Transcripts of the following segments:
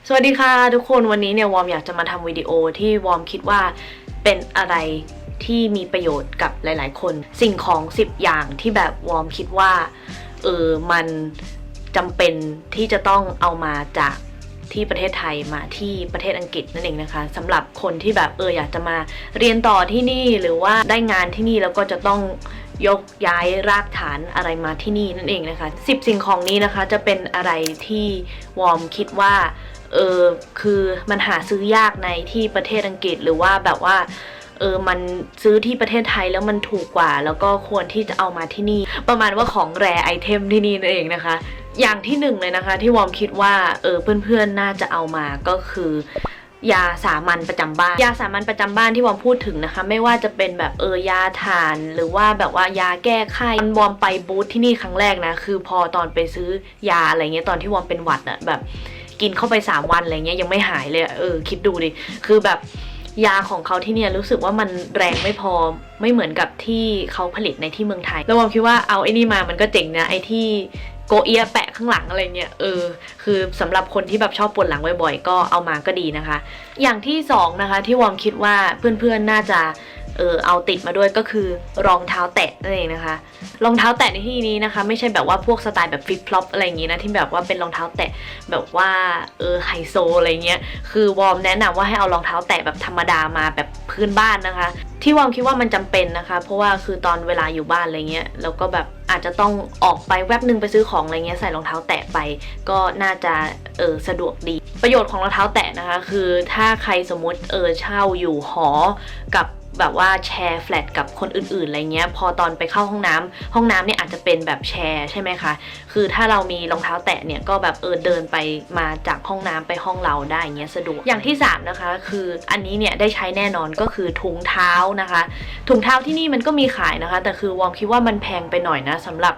สวัสดีค่ะทุกคนวันนี้เนี่ยวอมอยากจะมาทำวิดีโอที่วอมคิดว่าเป็นอะไรที่มีประโยชน์กับหลายๆคนสิ่งของ10อย่างที่แบบวอมคิดว่ามันจำเป็นที่จะต้องเอามาจากที่ประเทศไทยมาที่ประเทศอังกฤษนั่นเองนะคะสำหรับคนที่แบบอยากจะมาเรียนต่อที่นี่หรือว่าได้งานที่นี่แล้วก็จะต้องยกย้ายรากฐานอะไรมาที่นี่นั่นเองนะคะ10สิ่งของนี้นะคะจะเป็นอะไรที่วอมคิดว่าคือมันหาซื้อยากในที่ประเทศอังกฤษหรือว่าแบบว่ามันซื้อที่ประเทศไทยแล้วมันถูกกว่าแล้วก็ควรที่จะเอามาที่นี่ประมาณว่าของแรไอเทมที่นี่นั่นเองนะคะอย่างที่1เลยนะคะที่วอมคิดว่าเพื่อนๆน่าจะเอามาก็คือยาสามัญประจำบ้านยาสามัญประจำบ้านที่วอมพูดถึงนะคะไม่ว่าจะเป็นแบบยาถ่านหรือว่าแบบว่ายาแก้ไข้วอมไปบูธที่นี่ครั้งแรกนะคือพอตอนไปซื้อยาอะไรเงี้ยตอนที่วอมเป็นหวัดอะแบบกินเข้าไป3 วันอะไรเงี้ยยังไม่หายเลยคิดดูดิคือแบบยาของเขาที่เนี่ยรู้สึกว่ามันแรงไม่พอไม่เหมือนกับที่เขาผลิตในที่เมืองไทยแล้ววอมคิดว่าเอาไอ้นี่มามันก็เจ๋งนะไอ้ที่โกเอียแปะข้างหลังอะไรเงี้ยคือสำหรับคนที่แบบชอบปวดหลังบ่อยๆก็เอามาก็ดีนะคะอย่างที่2นะคะที่วอมคิดว่าเพื่อนๆน่าจะเอาติดมาด้วยก็คือรองเท้าแตะนั่นเองนะคะรองเท้าแตะในที่นี้นะคะไม่ใช่แบบว่าพวกสไตล์แบบฟลิปฟลอปอะไรอย่างงี้นะที่แบบว่าเป็นรองเท้าแตะแบบว่าไฮโซอะไรเงี้ยคือวอมแนะนำว่าให้เอารองเท้าแตะแบบธรรมดามาแบบพื้นบ้านนะคะที่วอมคิดว่ามันจำเป็นนะคะเพราะว่าคือตอนเวลาอยู่บ้านอะไรเงี้ยแล้วก็แบบอาจจะต้องออกไปแวบนึงไปซื้อของอะไรเงี้ยใส่รองเท้าแตะไปก็น่าจะสะดวกดีประโยชน์ของรองเท้าแตะนะคะคือถ้าใครสมมติเช่าอยู่หอกับแบบว่าแชร์แฟลตกับคนอื่นๆอะไรเงี้ยพอตอนไปเข้าห้องน้ำเนี่ยอาจจะเป็นแบบแชร์ใช่ไหมคะคือถ้าเรามีรองเท้าแตะเนี่ยก็แบบเดินไปมาจากห้องน้ำไปห้องเราได้เงี้ยสะดวกอย่างที่3นะคะคืออันนี้เนี่ยได้ใช้แน่นอนก็คือถุงเท้านะคะถุงเท้าที่นี่มันก็มีขายนะคะแต่คือวอมคิดว่ามันแพงไปหน่อยนะสำหรับ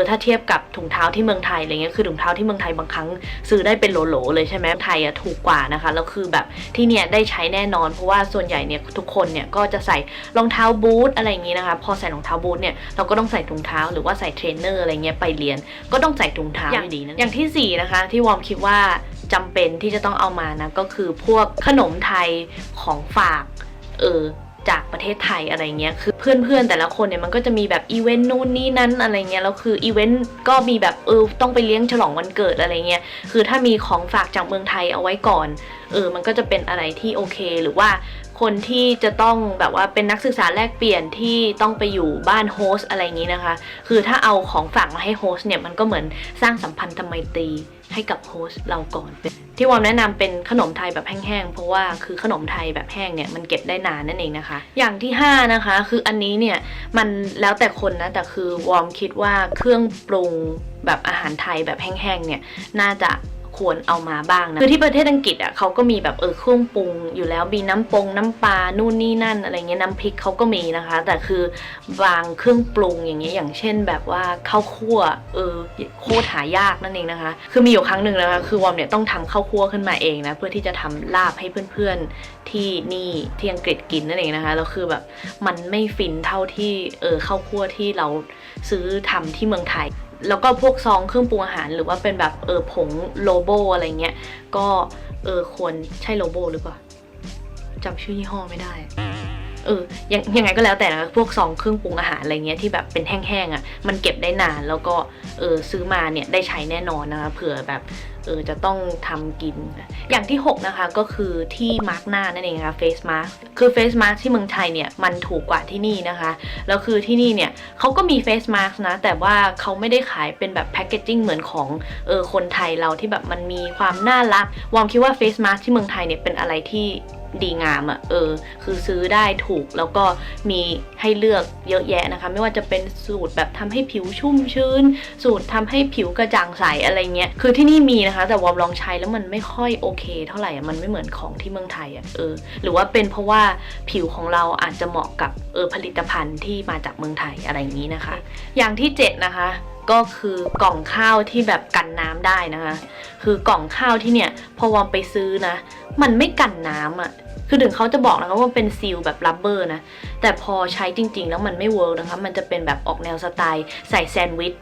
ถ้าเทียบกับถุงเท้าที่เมืองไทยอะไรเงี้ยคือถุงเท้าที่เมืองไทยบางครั้งซื้อได้เป็นโหลๆเลยใช่ไหมไทยถูกกว่านะคะแล้วคือแบบที่เนี่ยได้ใช้แน่นอนเพราะว่าส่วนใหญ่เนี่ยทุกคนเนี่ยก็จะใส่รองเท้าบูทอะไรอย่างงี้นะคะพอใส่รองเท้าบูทเนี่ยเราก็ต้องใส่ถุงเท้าหรือว่าใส่เทรนเนอร์อะไรเงี้ยไปเรียนก็ต้องใส่ถุงเท้าอย่างดีนะอย่างที่4นะคะที่วอมคิดว่าจำเป็นที่จะต้องเอามานะก็คือพวกขนมไทยของฝากจากประเทศไทยอะไรเงี้ยคือเพื่อนๆแต่ละคนเนี่ยมันก็จะมีแบบอีเวนต์นู่นนี่นั่นอะไรเงี้ยแล้วคืออีเวนต์ก็มีแบบต้องไปเลี้ยงฉลองวันเกิดอะไรเงี้ยคือถ้ามีของฝากจากเมืองไทยเอาไว้ก่อนมันก็จะเป็นอะไรที่โอเคหรือว่าคนที่จะต้องแบบว่าเป็นนักศึกษาแลกเปลี่ยนที่ต้องไปอยู่บ้านโฮสต์อะไรอย่างนี้นะคะคือถ้าเอาของฝากมาให้โฮสต์เนี่ยมันก็เหมือนสร้างสัมพันธไมตรีให้กับโฮสต์เราก่อนที่วอมแนะนำเป็นขนมไทยแบบแห้งๆเพราะว่าคือขนมไทยแบบแห้งเนี่ยมันเก็บได้นานนั่นเองนะคะอย่างที่5นะคะคืออันนี้เนี่ยมันแล้วแต่คนนะแต่คือวอมคิดว่าเครื่องปรุงแบบอาหารไทยแบบแห้งๆเนี่ยน่าจะควรเอามาบ้างนะคือที่ประเทศอังกฤษอ่ะเขาก็มีแบบเครื่องปรุงอยู่แล้วมีน้ำปลานู่นนี่นั่นอะไรเงี้ยน้ำพริกเขาก็มีนะคะแต่คือบางเครื่องปรุงอย่างเงี้ยอย่างเช่นแบบว่าข้าวคั่วโคตรหายากนั่นเองนะคะคือมีอยู่ครั้งหนึ่งนะคะคือวอมเนี่ยต้องทำข้าวคั่วขึ้นมาเองนะเพื่อที่จะทำลาบให้เพื่อนๆที่นี่ที่อังกฤษกินนั่นเองนะคะแล้วคือแบบมันไม่ฟินเท่าที่ข้าวคั่วที่เราซื้อทำที่เมืองไทยแล้วก็พวกซองเครื่องปรุงอาหารหรือว่าเป็นแบบผงโลโบอะไรเงี้ยก็ควรใช่โลโบหรือเปล่าจำชื่อยี่ห้อไม่ได้ยังไงก็แล้วแต่นะพวกซองเครื่องปรุงอาหารอะไรเงี้ยที่แบบเป็นแห้งๆอ่ะมันเก็บได้นานแล้วก็ซื้อมาเนี่ยได้ใช้แน่นอนนะคะเผื่อแบบจะต้องทำกินอย่างที่6นะคะก็คือที่มาร์กหน้านั่นเองค่ะเฟซมาร์กคือเฟซมาร์กที่เมืองไทยเนี่ยมันถูกกว่าที่นี่นะคะแล้วคือที่นี่เนี่ยเขาก็มีเฟซมาร์กนะแต่ว่าเขาไม่ได้ขายเป็นแบบแพคเกจจิ้งเหมือนของคนไทยเราที่แบบมันมีความน่ารักวอมคิดว่าเฟซมาร์กที่เมืองไทยเนี่ยเป็นอะไรที่ดีงามคือซื้อได้ถูกแล้วก็มีให้เลือกเยอะแยะนะคะไม่ว่าจะเป็นสูตรแบบทำให้ผิวชุ่มชื้นสูตรทำให้ผิวกระจ่างใสอะไรเงี้ยคือที่นี่มีนะคะแต่วอมลองใช้แล้วมันไม่ค่อยโอเคเท่าไหร่มันไม่เหมือนของที่เมืองไทยหรือว่าเป็นเพราะว่าผิวของเราอาจจะเหมาะกับผลิตภัณฑ์ที่มาจากเมืองไทยอะไรอย่างนี้นะคะอย่างที่7นะคะก็คือกล่องข้าวที่แบบกันน้ำได้นะคะคือกล่องข้าวที่เนี่ยพอวอมไปซื้อนะมันไม่กันน้ำอ่ะคือถึงเขาจะบอกนะคะว่าเป็นซีลแบบรับเบอร์นะแต่พอใช้จริงๆแล้วมันไม่เวิร์กนะคะมันจะเป็นแบบออกแนวสไตล์ใส่แซนด์วิช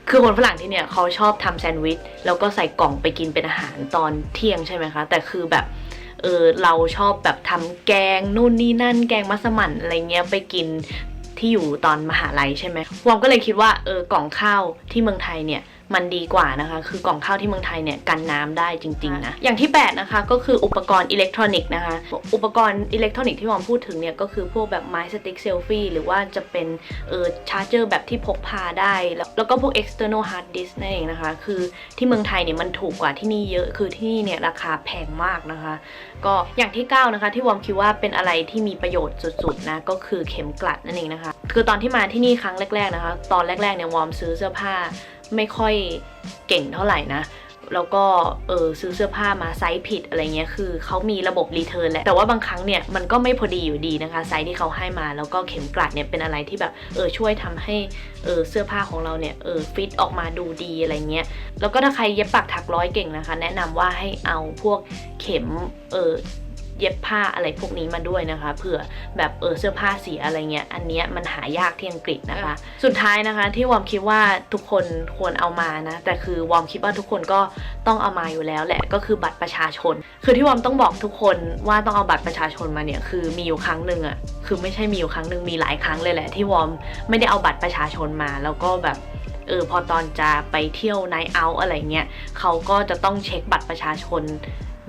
คือคนฝรั่งที่เนี่ยเขาชอบทำแซนด์วิชแล้วก็ใส่กล่องไปกินเป็นอาหารตอนเที่ยงใช่ไหมคะแต่คือแบบเราชอบแบบทำแกงนู่นนี่นั่นแกงมัสมั่นอะไรเงี้ยไปกินที่อยู่ตอนมหาลัยใช่ไหมวอมก็เลยคิดว่ากล่องข้าวที่เมืองไทยเนี่ยมันดีกว่านะคะคือกล่องข้าวที่เมืองไทยเนี่ยกันน้ำได้จริงๆนะอย่างที่8นะคะก็คืออุปกรณ์อิเล็กทรอนิกส์นะคะอุปกรณ์อิเล็กทรอนิกส์ที่วอมพูดถึงเนี่ยก็คือพวกแบบไม้สติ๊กเซลฟี่หรือว่าจะเป็นชาร์จเจอร์แบบที่พกพาได้แล้วก็พวก external hard disk นั่นเองนะคะคือที่เมืองไทยเนี่ยมันถูกกว่าที่นี่เยอะคือที่นี่เนี่ยราคาแพงมากนะคะก็อย่างที่9นะคะที่วอมคิดว่าเป็นอะไรที่มีประโยชน์สุดๆนะก็คือเข็มกลัดนั่นเองนะคะคือตอนที่มาที่นี่ครั้งแรกๆนะคะตอนแรกๆเนี่ยวอมซื้อเสื้อผ้าไม่ค่อยเก่งเท่าไหร่นะแล้วก็ซื้อเสื้อผ้ามาไซส์ผิดอะไรเงี้ยคือเขามีระบบรีเทิร์นแหละแต่ว่าบางครั้งเนี่ยมันก็ไม่พอดีอยู่ดีนะคะไซส์ที่เขาให้มาแล้วก็เข็มกลัดเนี่ยเป็นอะไรที่แบบช่วยทำให้เสื้อผ้าของเราเนี่ยฟิตออกมาดูดีอะไรเงี้ยแล้วก็ถ้าใครเย็บปักถักร้อยเก่งนะคะแนะนำว่าให้เอาพวกเข็มเย็บผ้าอะไรพวกนี้มาด้วยนะคะเผื่อแบบเสื้อผ้าเสียอะไรเงี้ยอันเนี้ยมันหายากที่อังกฤษนะคะสุดท้ายนะคะที่วอมคิดว่าทุกคนควรเอามานะแต่คือวอมคิดว่าทุกคนก็ต้องเอามาอยู่แล้วแหละก็คือบัตรประชาชนคือที่วอมต้องบอกทุกคนว่าต้องเอาบัตรประชาชนมาเนี่ยคือมีอยู่ครั้งหนึ่งอะคือไม่ใช่มีอยู่ครั้งหนึ่งมีหลายครั้งเลยแหละที่วอมไม่ได้เอาบัตรประชาชนมาแล้วก็แบบพอตอนจะไปเที่ยวไนท์เอาท์อะไรเงี้ยเขาก็จะต้องเช็คบัตรประชาชน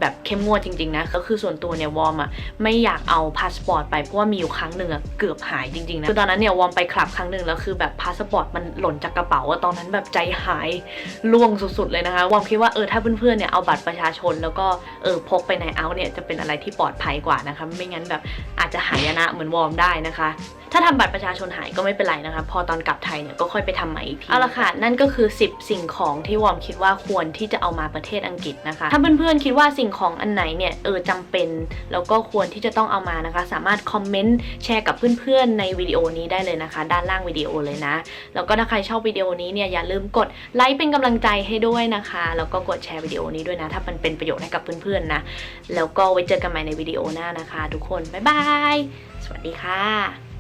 แบบเข้มงวดจริงๆนะก็คือส่วนตัวเนี่ยวอมไม่อยากเอาพาสปอร์ตไปเพราะว่ามีอยู่ครั้งหนึ่งเกือบหายจริงๆนะคือตอนนั้นเนี่ยวอมไปคลับครั้งหนึ่งแล้วคือแบบพาสปอร์ตมันหล่นจากกระเป๋าตอนนั้นแบบใจหายล่วงสุดๆเลยนะคะวอมคิดว่าถ้าเพื่อนๆเนี่ยเอาบัตรประชาชนแล้วก็พกไปในเอาท์เนี่ยจะเป็นอะไรที่ปลอดภัยกว่านะคะไม่งั้นแบบอาจจะหายนะเหมือนวอมได้นะคะถ้าทำบัตรประชาชนหายก็ไม่เป็นไรนะคะพอตอนกลับไทยเนี่ยก็ค่อยไปทำใหม่อีกทีเอาละค่ะนั่นก็คือ10สิ่งของที่วอมคิดว่าควรที่จะเอามาประเทศอังกฤษนะคะถ้าเพื่อนๆคิดว่าสิ่งของอันไหนเนี่ยจำเป็นแล้วก็ควรที่จะต้องเอามานะคะสามารถคอมเมนต์แชร์กับเพื่อนๆในวิดีโอนี้ได้เลยนะคะด้านล่างวิดีโอเลยนะแล้วก็ถ้าใครชอบวิดีโอนี้เนี่ยอย่าลืมกดไลค์เป็นกำลังใจให้ด้วยนะคะแล้วก็กดแชร์วิดีโอนี้ด้วยนะถ้ามันเป็นประโยชน์ให้กับเพื่อนๆนะแล้วก็ไว้เจอกันใหม่ในวิดีโอหน้านะคะทุกคนบ๊ายบายสวัสดีค่ะ